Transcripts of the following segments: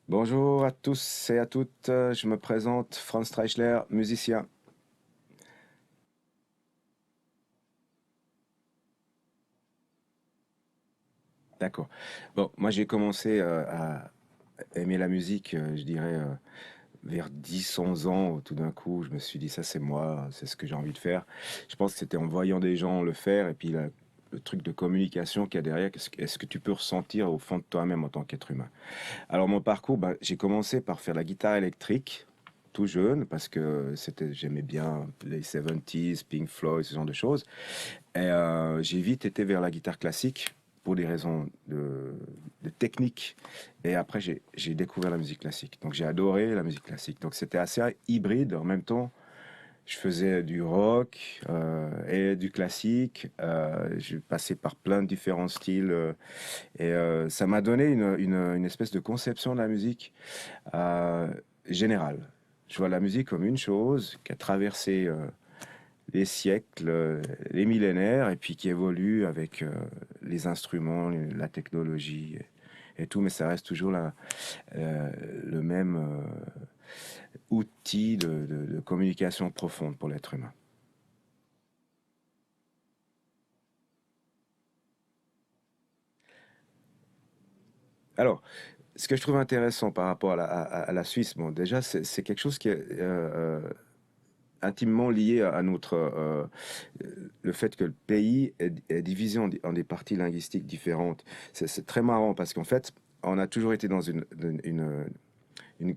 Bonjour à tous et à toutes, je me présente Franz Streichler, musicien. D'accord. Bon, moi j'ai commencé à aimer la musique, je dirais, vers 10, 11 ans. Tout d'un coup, je me suis dit, ça c'est moi, c'est ce que j'ai envie de faire. Je pense que c'était en voyant des gens le faire et puis le truc de communication qu'il y a derrière, est-ce que tu peux ressentir au fond de toi-même en tant qu'être humain. Alors mon parcours, ben, j'ai commencé par faire la guitare électrique, tout jeune, parce que j'aimais bien les 70s, Pink Floyd, ce genre de choses. Et j'ai vite été vers la guitare classique pour des raisons de technique. Et après, j'ai découvert la musique classique. Donc j'ai adoré la musique classique. Donc c'était assez hybride. En même temps, je faisais du rock et du classique. Je passais par plein de différents styles. Et ça m'a donné une espèce de conception de la musique euh, générale. Je vois la musique comme une chose qui a traversé les siècles, les millénaires, et puis qui évolue avec les instruments, la technologie et tout, mais ça reste toujours le même outil de communication profonde pour l'être humain. Alors, ce que je trouve intéressant par rapport à la Suisse, bon, déjà, c'est quelque chose qui est intimement lié à notre le fait que le pays est divisé en des parties linguistiques différentes. C'est très marrant parce qu'en fait, on a toujours été dans une, une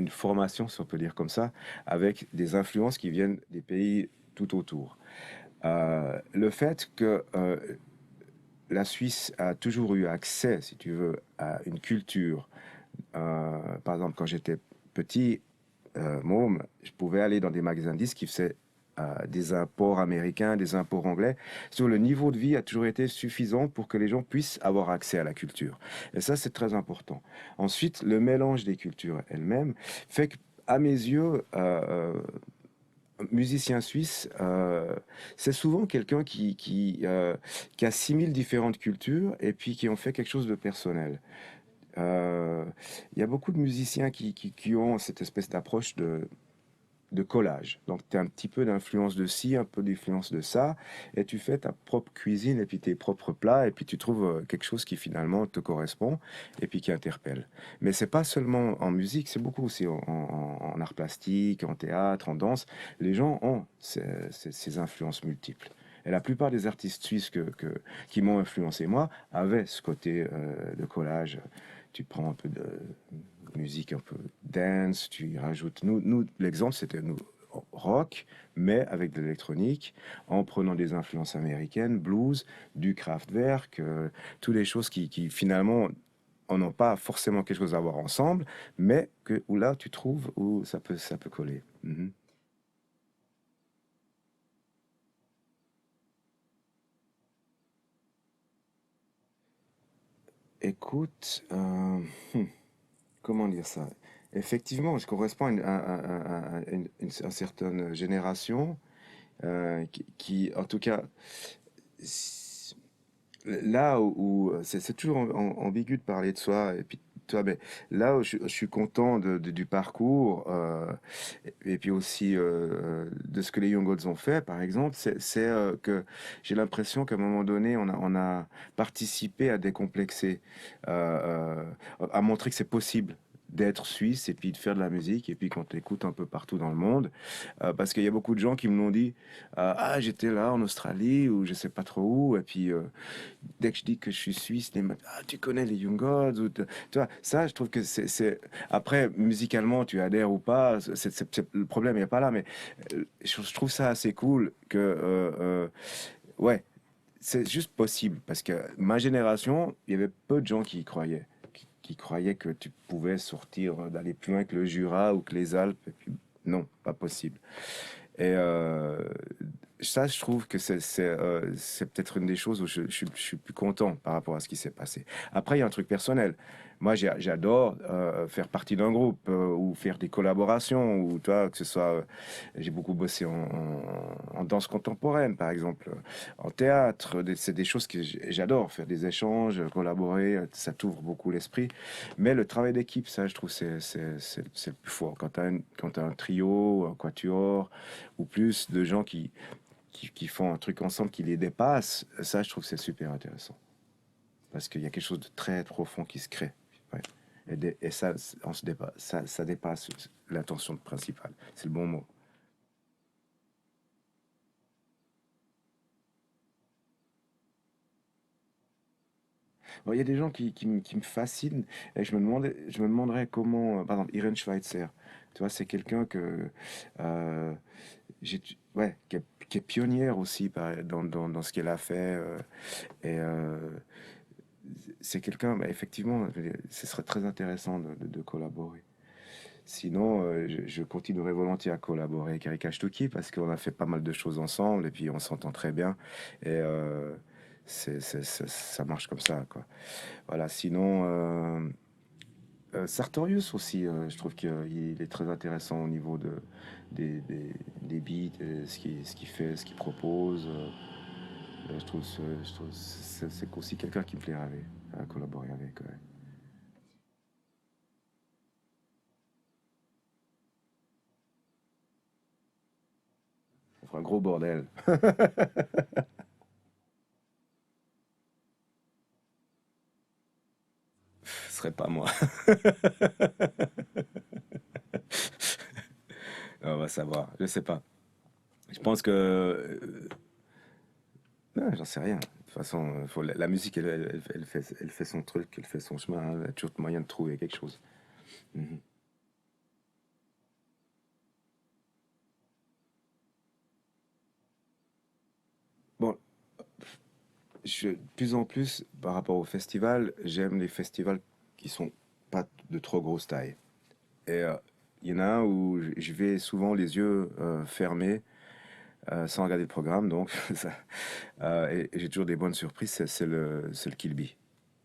formation, si on peut dire comme ça, avec des influences qui viennent des pays tout autour. Le fait que la Suisse a toujours eu accès, si tu veux, à une culture. Par exemple, quand j'étais petit, môme, je pouvais aller dans des magasins de disques qui faisaient des imports américains, des imports anglais. Sur le niveau de vie a toujours été suffisant pour que les gens puissent avoir accès à la culture. Et ça, c'est très important. Ensuite, le mélange des cultures elles-mêmes fait que, à mes yeux, musicien suisse, c'est souvent quelqu'un qui assimile différentes cultures et puis qui en fait quelque chose de personnel. Euh, Il y a beaucoup de musiciens qui ont cette espèce d'approche de collage. Donc, tu as un petit peu d'influence de ci, un peu d'influence de ça, et tu fais ta propre cuisine et puis tes propres plats, et puis tu trouves quelque chose qui finalement te correspond et puis qui interpelle. Mais c'est pas seulement en musique, c'est beaucoup aussi en art plastique, en théâtre, en danse. Les gens ont ces influences multiples. Et la plupart des artistes suisses qui m'ont influencé, moi, avaient ce côté de collage. Tu prends un peu de musique un peu dance, tu y rajoutes. L'exemple, c'était nous rock, mais avec de l'électronique, en prenant des influences américaines, blues, du Kraftwerk, toutes les choses qui finalement n'ont pas forcément quelque chose à voir ensemble, mais où là tu trouves où ça peut coller. Mhm. Écoute, comment dire ça? Effectivement, je correspond à une certaine génération en tout cas, s- là où c'est toujours ambigu de parler de soi, et puis toi, mais là où je suis content du parcours, et puis aussi de ce que les Young Gods ont fait, par exemple, c'est que j'ai l'impression qu'à un moment donné, on a participé à décomplexer, à montrer que c'est possible d'être suisse et puis de faire de la musique et puis qu'on t'écoute un peu partout dans le monde. Parce qu'il y a beaucoup de gens qui me l'ont dit, ah, j'étais là en Australie ou je sais pas trop où, et puis dès que je dis que je suis suisse, ah, tu connais les Young Gods, tu vois, ça, je trouve que après, musicalement, tu adhères ou pas, le problème n'est pas là, mais je trouve ça assez cool que, ouais, c'est juste possible, parce que ma génération, il y avait peu de gens qui y croyaient. Qui croyaient que tu pouvais sortir, d'aller plus loin que le Jura ou que les Alpes. Et puis, non, pas possible. Et ça, je trouve que c'est peut-être une des choses où je suis plus content par rapport à ce qui s'est passé. Après, il y a un truc personnel. Moi, j'adore faire partie d'un groupe ou faire des collaborations, ou toi, que ce soit, j'ai beaucoup bossé en danse contemporaine, par exemple, en théâtre. C'est des choses que j'adore, faire des échanges, collaborer, ça t'ouvre beaucoup l'esprit. Mais le travail d'équipe, ça, je trouve, c'est le plus fort. Quand t'as un trio, un quatuor, ou plus de gens qui font un truc ensemble, qui les dépassent, ça, je trouve que c'est super intéressant. Parce qu'il y a quelque chose de très profond qui se crée. Ouais. Et ça, ça dépasse l'intention principale. C'est le bon mot. Bon, il y a des gens qui me fascinent et je me demanderais comment, par exemple, Irene Schweitzer, tu vois, c'est quelqu'un que, euh, ouais, qui est pionnière aussi dans ce qu'elle a fait. Et c'est quelqu'un, bah, effectivement, ce serait très intéressant de collaborer. Sinon, je continuerai volontiers à collaborer avec Erika Stucki parce qu'on a fait pas mal de choses ensemble et puis on s'entend très bien. Et ça marche comme ça, quoi. Voilà, sinon, Sartorius aussi, je trouve qu'il est très intéressant au niveau des beats, et ce qu'il fait, ce qu'il propose. Je trouve c'est aussi quelqu'un qui me plairait à collaborer avec. Ouais. Ça fera un gros bordel. Ce serait pas moi. On va savoir, je sais pas. Je pense que. Non, j'en sais rien. De toute façon, la musique, elle fait son truc, elle fait son chemin, hein. Il y a toujours moyen de trouver quelque chose. Mhm. Bon, de plus en plus, par rapport au festival, j'aime les festivals qui sont pas de trop grosse taille. Et il y en a un où je vais souvent les yeux fermés, sans regarder le programme, donc et j'ai toujours des bonnes surprises. C'est le Kilby.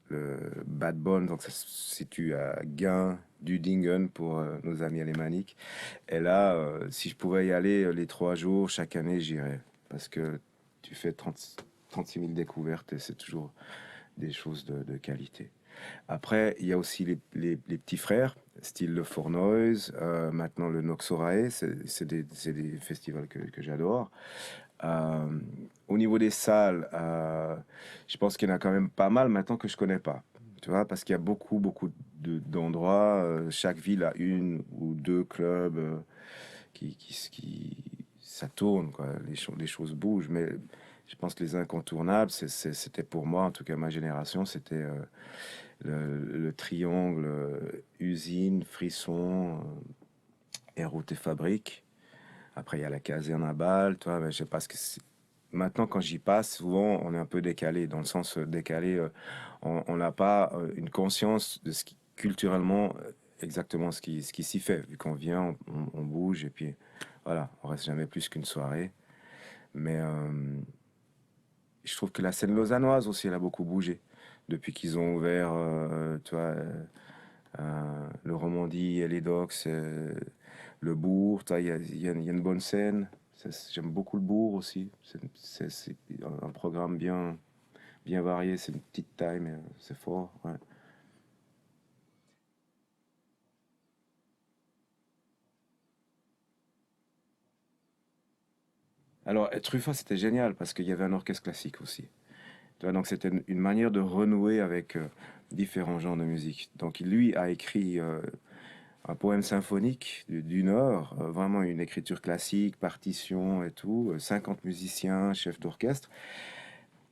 Le Bad Bone, donc ça se situe à Gain, Dudingen pour nos amis alémaniques. Et là, si je pouvais y aller les 3 jours, chaque année, j'irais. Parce que tu fais 36 000 découvertes et c'est toujours des choses de qualité. Après, il y a aussi les petits frères, style le Four Noise, maintenant le Noxorae, c'est des festivals que j'adore. Euh, Au niveau des salles, je pense qu'il y en a quand même pas mal maintenant que je connais pas. Tu vois, parce qu'il y a beaucoup, beaucoup d'endroits. Chaque ville a une ou deux clubs ça tourne, quoi. Les choses bougent. Mais je pense que les incontournables, c'était pour moi, en tout cas ma génération, c'était le triangle usine, frisson, Aéroute et fabrique. Après, il y a la caserne à Bâle, toi, mais je sais pas ce que c'est. Maintenant, quand j'y passe, souvent, on est un peu décalé, dans le sens décalé, on n'a pas une conscience de culturellement, exactement ce qui s'y fait. Vu qu'on vient, on bouge, et puis voilà, on reste jamais plus qu'une soirée. Mais je trouve que la scène lausannoise aussi, elle a beaucoup bougé. Depuis qu'ils ont ouvert, tu vois, le Romandie et les Docks, le Bourg, il y a une bonne scène. J'aime beaucoup le Bourg aussi. C'est un programme bien varié. C'est une petite taille, mais c'est fort. Ouais. Alors, Truffaut, c'était génial parce qu'il y avait un orchestre classique aussi. Tu vois, donc, c'était une manière de renouer avec différents genres de musique. Donc, lui a écrit un poème symphonique du Nord, vraiment une écriture classique, partition et tout, 50 musiciens, chefs d'orchestre.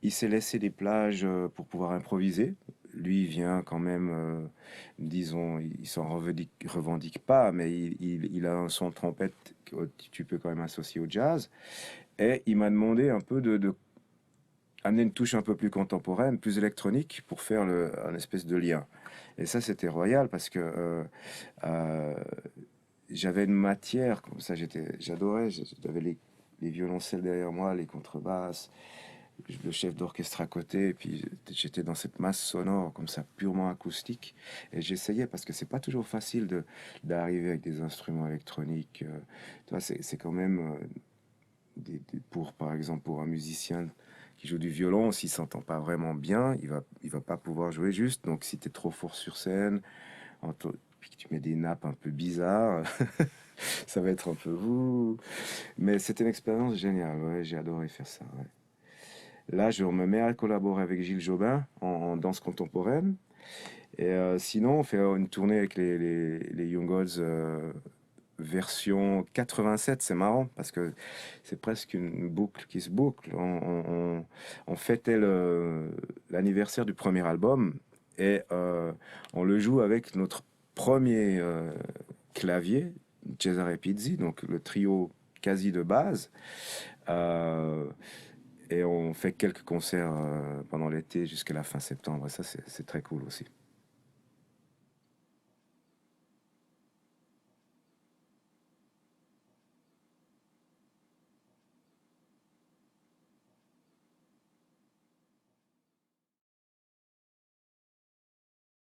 Il s'est laissé des plages pour pouvoir improviser. Lui il vient quand même, disons, il s'en revendique pas, mais il a un son de trompette que tu peux quand même associer au jazz. Et il m'a demandé un peu de amener une touche un peu plus contemporaine, plus électronique, pour faire un espèce de lien. Et ça, c'était royal parce que euh, j'avais une matière comme ça, j'adorais, j'avais les violoncelles derrière moi, les contrebasses, le chef d'orchestre à côté, et puis j'étais dans cette masse sonore comme ça, purement acoustique, et j'essayais parce que c'est pas toujours facile d'arriver avec des instruments électroniques. Tu vois, c'est quand même pour, par exemple, pour un musicien qui joue du violon, s'il s'entend pas vraiment bien, il va pas pouvoir jouer juste. Donc, si tu es trop fort sur scène, puis que tu mets des nappes un peu bizarres, ça va être un peu vous. Mais c'était une expérience géniale. Ouais, j'ai adoré faire ça. Ouais. Là, je me mets à collaborer avec Gilles Jobin en danse contemporaine. Et sinon, on fait une tournée avec les Young Gods version 87. C'est marrant parce que c'est presque une boucle qui se boucle. On fêtait l'anniversaire du premier album et on le joue avec notre premier clavier, Cesare Pizzi, donc le trio quasi de base. Euh, et on fait quelques concerts pendant l'été jusqu'à la fin septembre. Et ça, c'est très cool aussi.